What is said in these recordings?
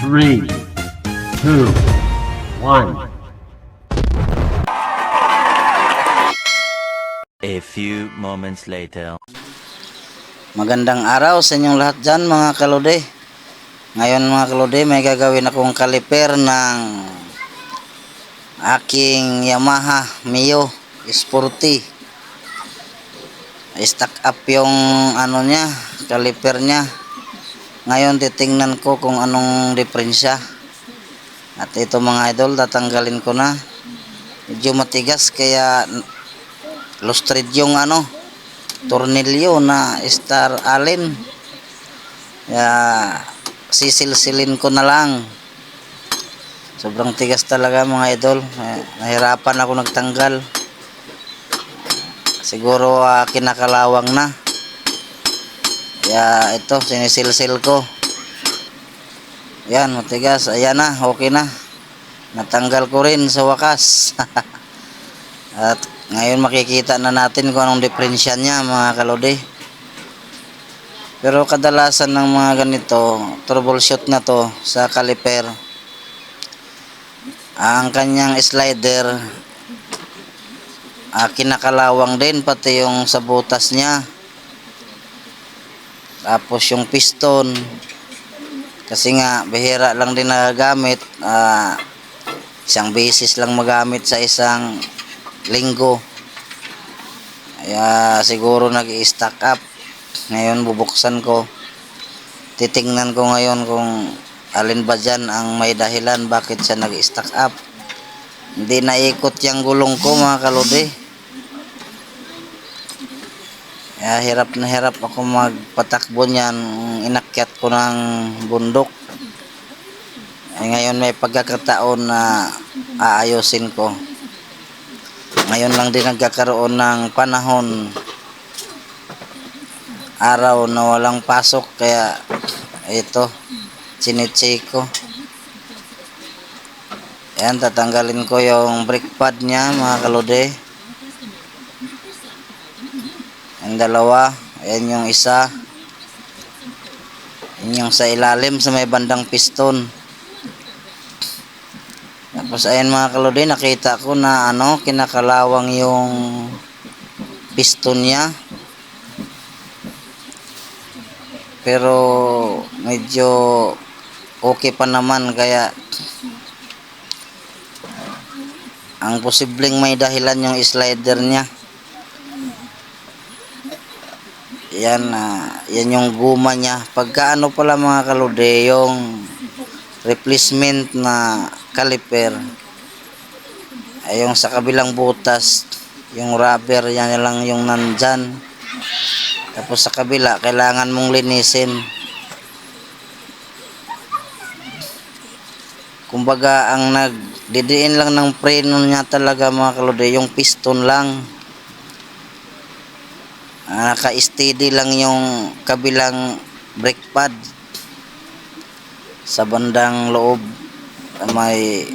3, 2, 1. A few moments later. Magandang araw sa inyong lahat dyan mga kalode. Ngayon mga kalode, may gagawin akong kaliper ng aking Yamaha Mio Sporty. Stack up yung kaliper niya. Ngayon titingnan ko kung anong diferensya. At ito mga idol, tatanggalin ko na. Medyo matigas kaya lustrade yung tornilyo na Star Allen. Sisilsilin ko na lang. Sobrang tigas talaga mga idol. Nahirapan ako nagtanggal. Siguro kinakalawang na. Ito sinisilsil ko. Yan, matigas. Ayan na, okay na. Natanggal ko rin sa wakas. At ngayon makikita na natin kung anong diferensya niya mga kalode. Pero kadalasan ng mga ganito troubleshoot na to sa caliper, ang kanyang slider kinakalawang din, pati yung sa butas niya. Tapos yung piston, kasi nga bihira lang din nagagamit, isang beses lang magamit sa isang linggo. Siguro nag-i-stack up. Ngayon bubuksan ko, titingnan ko ngayon kung alin ba dyan ang may dahilan bakit siya nag-stack up. Hindi naikot yung gulong ko mga kalode. Hirap na hirap ako magpatakbo niyan. Inakyat ko ng bundok. Ngayon may pagkakataon na aayusin ko. Ngayon lang din nagkakaroon ng panahon, araw na walang pasok, kaya ito chinecheck ko. Yan, tatanggalin ko yung brake pad niya mga kalode. Yung dalawa, ayan yung isa. Yan yung sa ilalim sa may bandang piston. Tapos ayan mga kalode, nakita ko na kinakalawang yung piston niya. Pero medyo okay pa naman, kaya ang posibleng may dahilan yung slider niya. Yan yung guma niya. Pagka pala mga kalode, yung replacement na caliper, ay yung sa kabilang butas, yung rubber yan lang yung nandyan. Tapos sa kabila kailangan mong linisin. Kumbaga ang nagdidiin lang ng preno niya talaga mga kalode, yung piston lang. Naka-steady lang yung kabilang brake pad sa bandang loob, may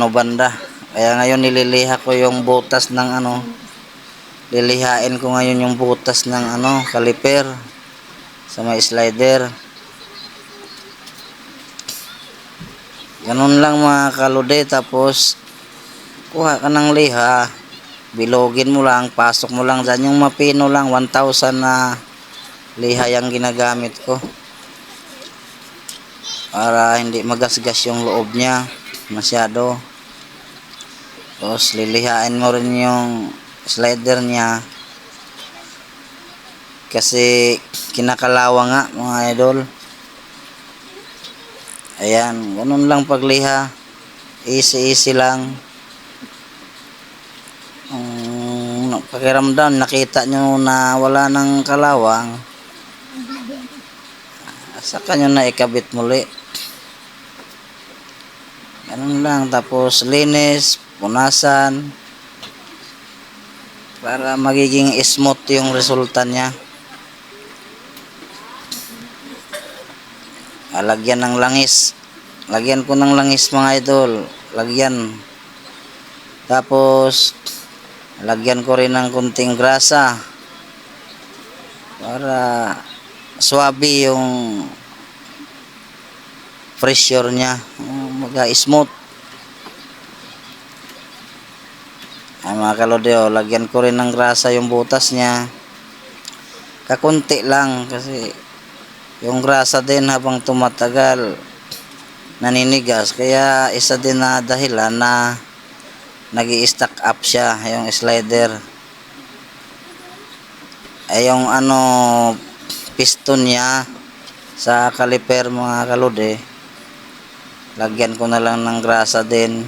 banda. Kaya ngayon nililiha ko yung butas ng lilihain ko ngayon yung butas ng caliper sa may slider. Ganun lang mga kalode. Tapos kuha ka ng liha, bilogin mo lang, pasok mo lang dyan. Yung mapino lang, 1,000 na liha yung ginagamit ko para hindi magasgas yung loob niya masyado. Tapos lilihain mo rin yung slider niya kasi kinakalawa nga mga idol. Ayan, ganun lang pagliha, easy lang. Pakiramdam, nakita nyo na wala ng kalawang, saka nyo na ikabit muli. Ganun lang. Tapos linis, punasan, para magiging smooth yung resulta niya. Lagyan ng langis. Lagyan ko ng langis mga idol. Lagyan. Tapos lagyan ko rin ng kunting grasa para swabe yung pressure niya, mag-smooth. Ay mga kalode, lagyan ko rin ng grasa yung butas niya. Kakunti lang kasi yung grasa din habang tumatagal naninigas, kaya isa din na dahilan na nag-i-stack up siya yung slider. Ay yung piston niya sa caliper mga kalode, lagyan ko na lang ng grasa din,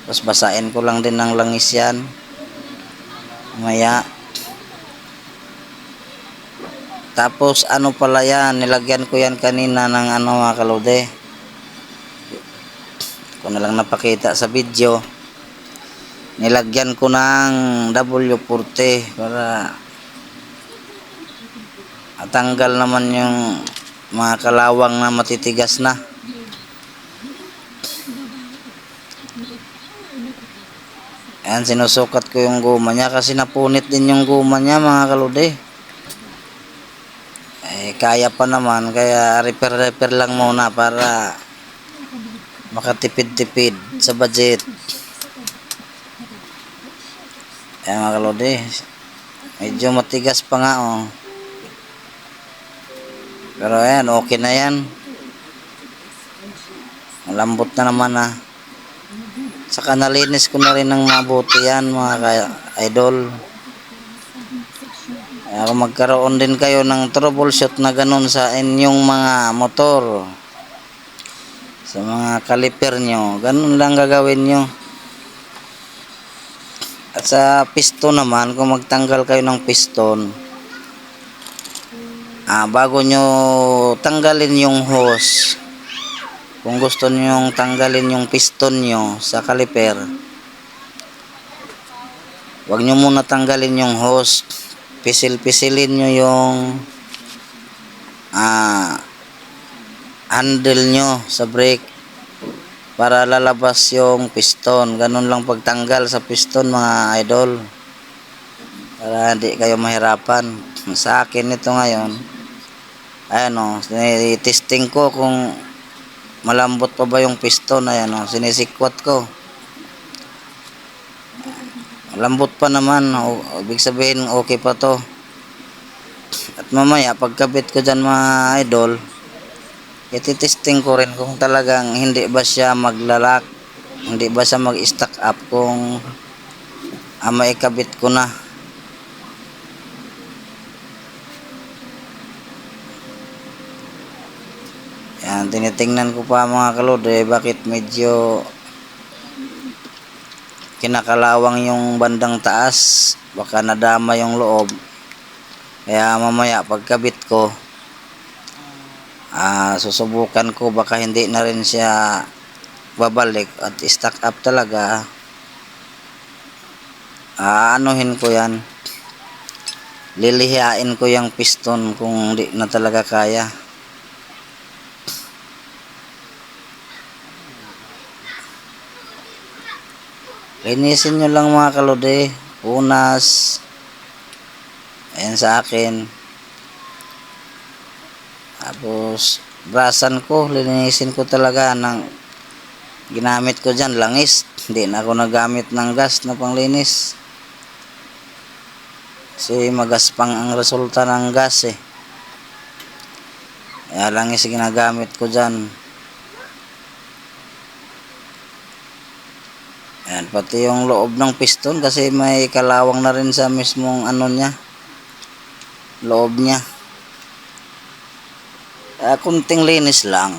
tapos basain ko lang din ng langis yan maya. Tapos pala yan, nilagyan ko yan kanina ng mga kalode, ko na lang napakita sa video. Nilagyan ko ng W40 para matanggal naman yung mga kalawang na matitigas na. Ayan, sinusukat ko yung guma niya kasi napunit din yung guma niya mga kalode. Kaya pa naman, kaya repair lang muna para makatipid-tipid sa budget. Ayan mga kalode, medyo matigas pa nga pero ayan, okay na yan, malambot na naman saka nalinis ko na rin ng mabuti yan mga idol. Kung magkaroon din kayo ng troubleshoot na ganun sa inyong mga motor, sa mga caliper nyo, ganun lang gagawin nyo. At sa piston naman, kung magtanggal kayo ng piston, bago nyo tanggalin yung hose, kung gusto nyo tanggalin yung piston nyo sa caliper, wag nyo muna tanggalin yung hose, pisil-pisilin nyo yung handle nyo sa brake para lalabas yung piston. Ganun lang pagtanggal sa piston mga idol, para hindi kayo mahirapan. Sa akin ito ngayon, ayan testing ko kung malambot pa ba yung piston. Ayan sinisikwat ko, malambot pa naman, ibig sabihin okay pa to. At mamaya pagkabit ko dyan mga idol, ititesting ko rin kung talagang hindi ba siya maglalak, hindi ba siya mag-stack up, kung maikabit ko na. Yan, tinitingnan ko pa mga kalode, bakit medyo kinakalawang yung bandang taas, baka nadama yung loob. Kaya mamaya pagkabit ko, susubukan ko, baka hindi na rin siya babalik at stack up talaga. Anuhin ko yan, lilihain ko yung piston kung hindi na talaga kaya. Linisin nyo lang mga kalode, punas. Ayan sa akin. Tapos brasan ko, linisin ko talaga ng ginamit ko dyan, langis. Hindi na ako nagamit ng gas na panglinis, kasi magaspang ang resulta ng gas kaya langis ginagamit ko dyan. Ayan, pati yung loob ng piston kasi may kalawang na rin sa mismong niya, loob niya. Kunting linis lang.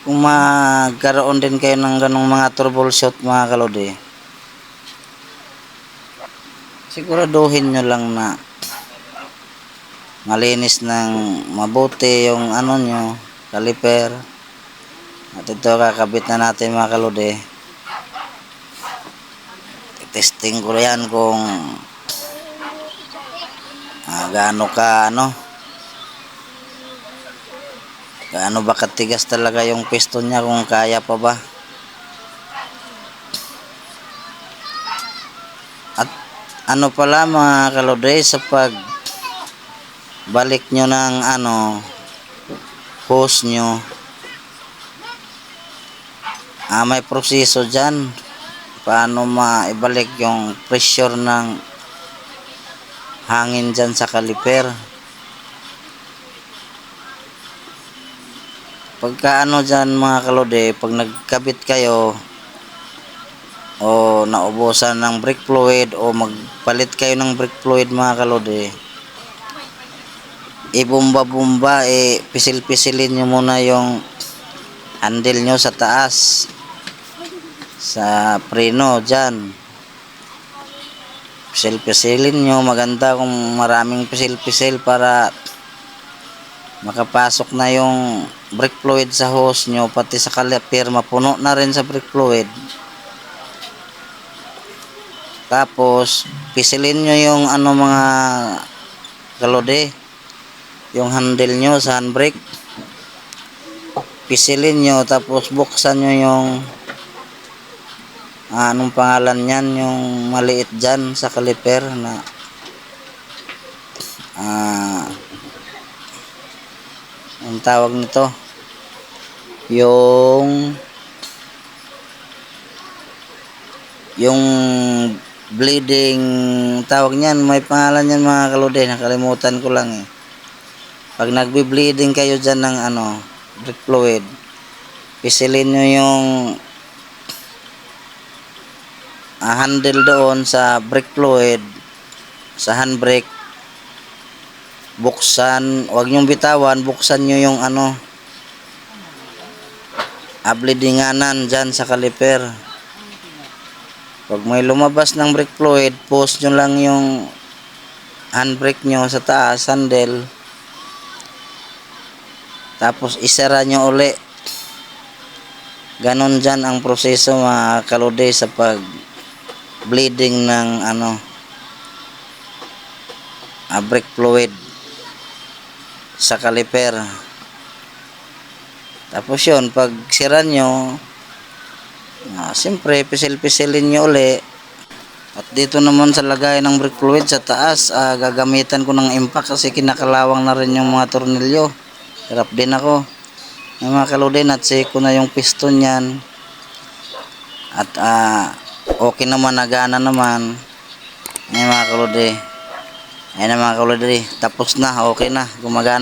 Kung magkaroon din kayo ng ganong mga troubleshoot mga kalode, siguraduhin nyo lang na malinis ng mabuti yung nyo, caliper. At ito kakabit na natin mga kalode. Testing ko yan kung gaano ba katigas talaga yung piston niya, kung kaya pa ba. At pala mga kalode, sa pag balik nyo ng hose nyo. May proseso dyan paano maibalik yung pressure ng hangin dyan sa caliper. Pagka dyan mga kalode, pag nagkabit kayo o naubusan ng brake fluid o magpalit kayo ng brake fluid mga kalode, ibumba-bumba, pisil-pisilin nyo muna yung handle nyo sa taas sa preno dyan. Pisil-pisilin nyo, maganda kung maraming pisil-pisil para makapasok na yung brake fluid sa hose nyo, pati sa caliper mapuno na rin sa brake fluid. Tapos pisilin nyo yung mga kalode, yung handle nyo sa handbrake, pisilin nyo, tapos buksan nyo yung anong pangalan yan, yung maliit dyan sa caliper na ang tawag nito, yung bleeding tawag niyan, may pangalan yan mga kalode, nakalimutan ko lang Pag nagbi-bleeding kayo dyan ng brake fluid, pisilin nyo yung handle doon sa brake fluid, sa handbrake, buksan, huwag nyong bitawan, buksan nyo yung bleedinganan dyan sa caliper. Pag may lumabas ng brake fluid, post nyo lang yung handbrake nyo sa taas, handle, tapos isara nyo uli. Ganon dyan ang proseso mga kalode sa pag bleeding ng brake fluid sa caliper. Tapos yun, pag sira nyo, siyempre pisil-pisilin nyo uli. At dito naman sa lagay ng brake fluid sa taas, gagamitan ko ng impact kasi kinakalawang na rin yung mga tornilyo. Hirap din ako mga kalode, natsik ko na yung piston yan at okay naman, nagana naman. Mga kalode, ayun na mga kalode, tapos na, okay na, gumagana.